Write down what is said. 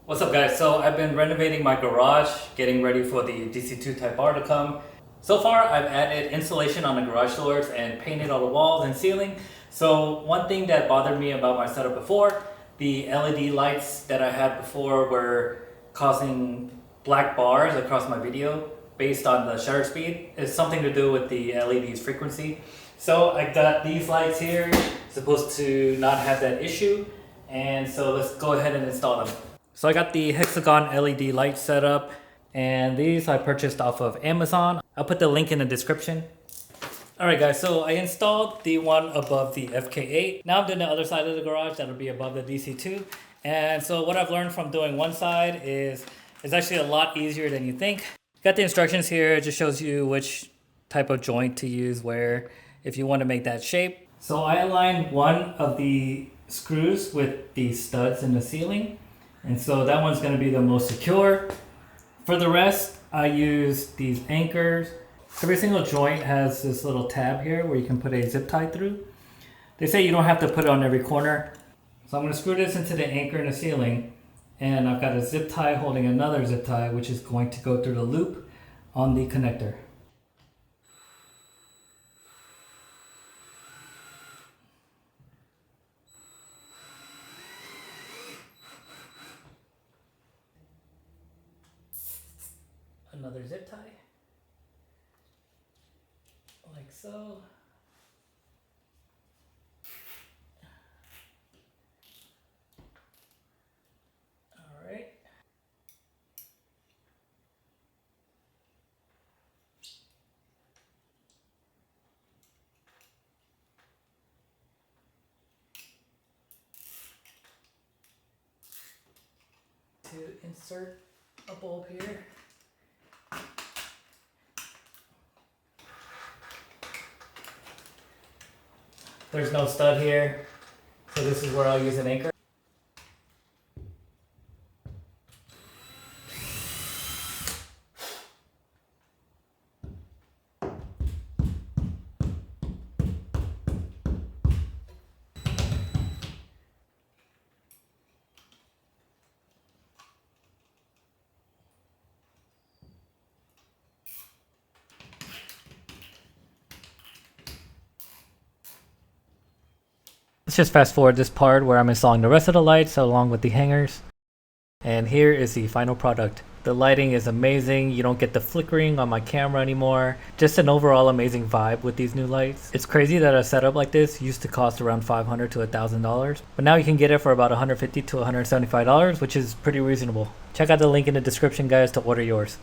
What's up guys? So I've been renovating my garage, getting ready for the DC2 Type-R to come. So far I've added insulation on the garage doors and painted all the walls and ceiling. So one thing that bothered me about my setup before, the LED lights that I had before were causing black bars across my video based on the shutter speed. It's something to do with the LED's frequency. So I got these lights here, supposed to not have that issue. And so let's go ahead and install them. So I got the Hexagon LED light set up, and these I purchased off of Amazon. I'll put the link in the description. Alright guys, so I installed the one above the FK8. Now I'm doing the other side of the garage that'll be above the DC2. And so what I've learned from doing one side is it's actually a lot easier than you think. Got the instructions here, it just shows you which type of joint to use where if you want to make that shape. So I aligned one of the screws with the studs in the ceiling. And so that one's going to be the most secure. For the rest, I use these anchors. Every single joint has this little tab here where you can put a zip tie through. They say you don't have to put it on every corner. So I'm going to screw this into the anchor in the ceiling. And I've got a zip tie holding another zip tie, which is going to go through the loop on the connector. Another zip tie, like so. All right. To insert a bulb here. There's no stud here, so this is where I'll use an anchor. Let's just fast forward this part where I'm installing the rest of the lights along with the hangers. And here is the final product. The lighting is amazing. You don't get the flickering on my camera anymore. Just an overall amazing vibe with these new lights. It's crazy that a setup like this used to cost around $500 to $1,000. But now you can get it for about $150 to $175, which is pretty reasonable. Check out the link in the description guys to order yours.